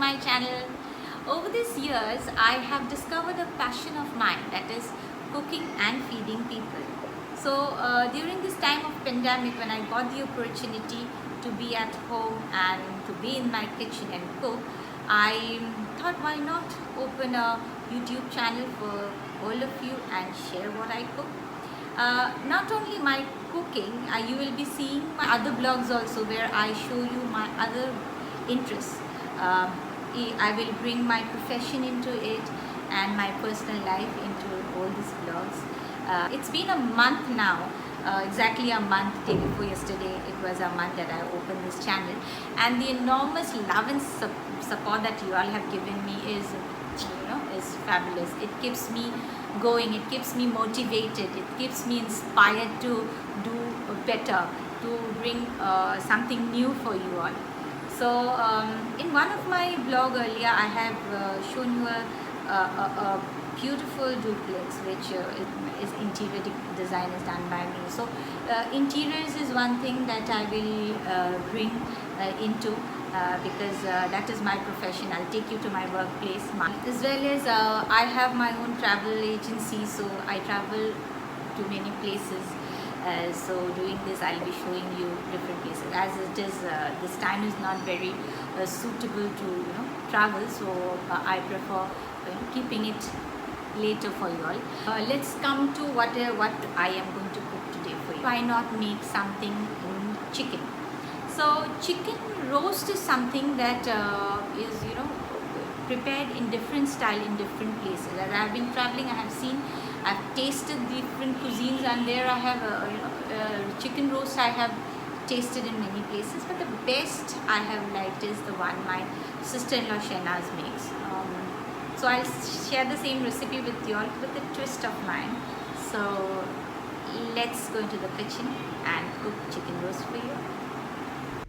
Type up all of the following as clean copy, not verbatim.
my channel. Over these years, I have discovered a passion of mine, that is cooking and feeding people. So during this time of pandemic, when I got the opportunity to be at home and to be in my kitchen and cook, I thought, why not open a YouTube channel for all of you and share what I cook. Not only my cooking, you will be seeing my other blogs also, where I show you my other interests. I will bring my profession into it and my personal life into all these vlogs. It's been a month now, exactly a month, day before yesterday, it was a month that I opened this channel, and the enormous love and support that you all have given me is fabulous. It keeps me going, it keeps me motivated, it keeps me inspired to do better, to bring something new for you all. So in one of my blog earlier, I have shown you a beautiful duplex, which is interior design is done by me. So interiors is one thing that I will bring into because that is my profession. I'll take you to my workplace, as well as I have my own travel agency, so I travel to many places. So doing this, I'll be showing you different places. As it is, this time is not very suitable to travel, so I prefer keeping it later for you all. Let's come to what I am going to cook today for you. Why not make something in chicken? So chicken roast is something that is prepared in different style in different places. As I have been traveling, I have seen, I've tasted different cuisines, and there I have chicken roast I have tasted in many places, but the best I have liked is the one my sister-in-law Shahnaz makes. So I'll share the same recipe with you all with a twist of mine. So let's go into the kitchen and cook chicken roast for you.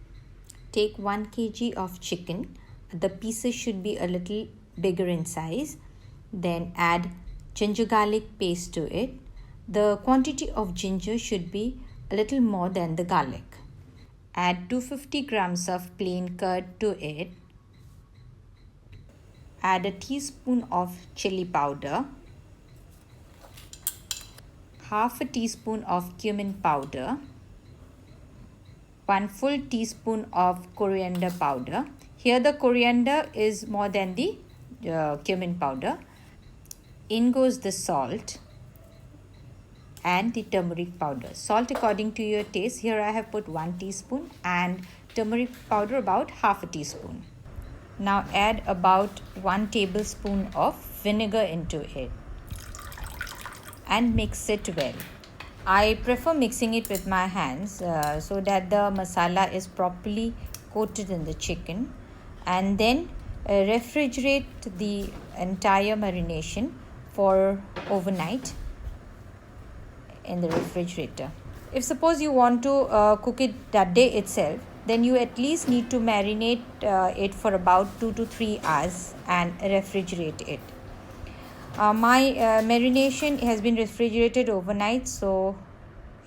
Take 1 kg of chicken. The pieces should be a little bigger in size. Then add ginger garlic paste to it. The quantity of ginger should be a little more than the garlic. Add 250 grams of plain curd to it. Add a teaspoon of chili powder, half a teaspoon of cumin powder, 1 full teaspoon of coriander powder. Here the coriander is more than the cumin powder. In goes the salt and the turmeric powder. Salt according to your taste. Here I have put 1 teaspoon and turmeric powder about half a teaspoon. Now add about 1 tablespoon of vinegar into it and mix it well. I prefer mixing it with my hands so that the masala is properly coated in the chicken, and then refrigerate the entire marination for overnight in the refrigerator. If suppose you want to cook it that day itself, then you at least need to marinate it for about 2 to 3 hours and refrigerate it. My marination has been refrigerated overnight, so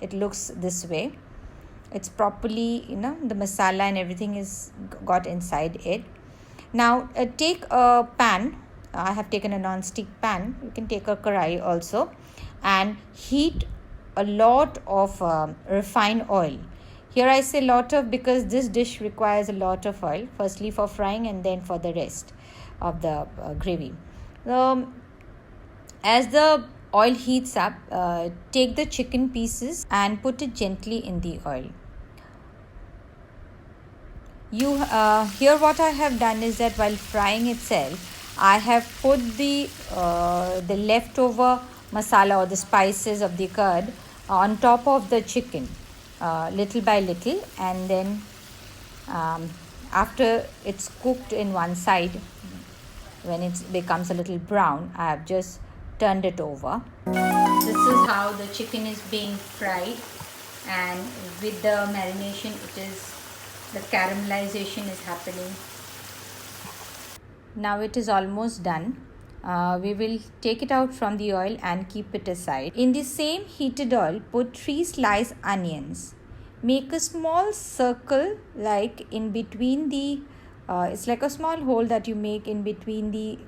it looks this way. It's properly, the masala and everything is got inside it. Now take a pan. I have taken a non-stick pan. You can take a karai also, and heat a lot of refined oil. Here I say lot of because this dish requires a lot of oil, firstly for frying and then for the rest of the gravy. As the oil heats up, take the chicken pieces and put it gently in the oil. Here what I have done is that while frying itself, I have put the leftover masala or the spices of the curd on top of the chicken, little by little, and then after it's cooked in one side, when it becomes a little brown, I have just turned it over. This is how the chicken is being fried, and with the marination, the caramelization is happening. Now it is almost done. We will take it out from the oil and keep it aside. In the same heated oil, put 3 sliced onions. Make a small circle like in between the It's like a small hole that you make in between the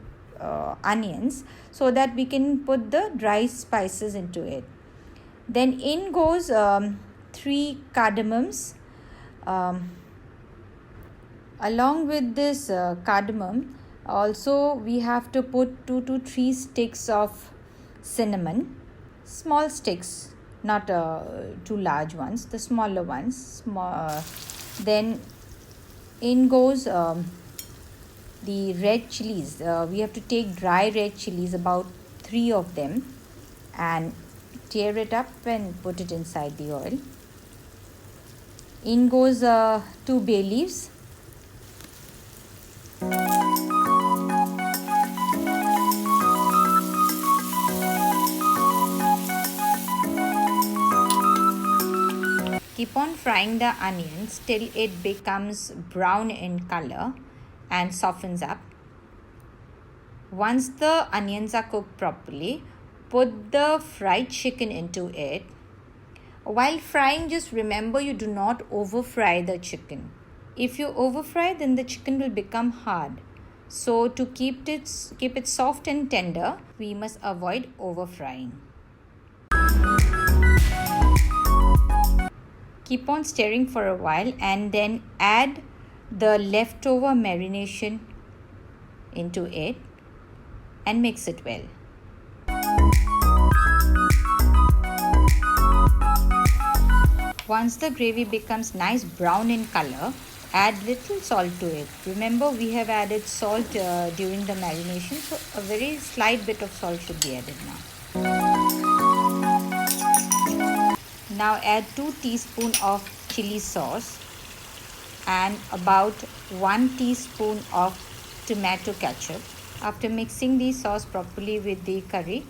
onions so that we can put the dry spices into it. Then in goes 3 cardamoms. Along with this cardamom, also we have to put 2 to 3 sticks of cinnamon, small sticks, not too large ones, the smaller ones. Then in goes the red chilies. We have to take dry red chilies, about 3 of them, and tear it up and put it inside the oil. In goes 2 bay leaves. Keep on frying the onions till it becomes brown in color and softens up. Once the onions are cooked properly, put the fried chicken into it. While frying, just remember you do not over fry the chicken. If you over fry, then the chicken will become hard. So to keep it soft and tender, we must avoid over frying. Keep on stirring for a while and then add the leftover marination into it and mix it well. Once the gravy becomes nice brown in color, add little salt to it. Remember, we have added salt during the marination, so a very slight bit of salt should be added now. Now add 2 teaspoons of chili sauce and about 1 teaspoon of tomato ketchup. After mixing the sauce properly with the curry,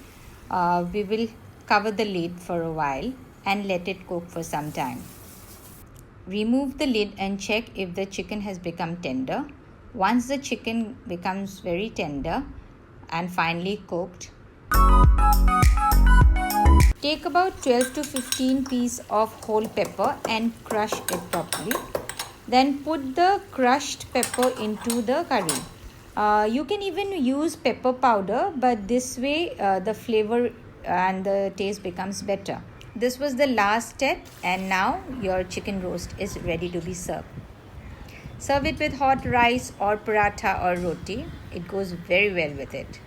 we will cover the lid for a while and let it cook for some time. Remove the lid and check if the chicken has become tender. Once the chicken becomes very tender and finely cooked, take about 12 to 15 pieces of whole pepper and crush it properly. Then put the crushed pepper into the curry. You can even use pepper powder, but this way the flavor and the taste becomes better. This was the last step, and now your chicken roast is ready to be served. Serve it with hot rice or paratha or roti. It goes very well with it.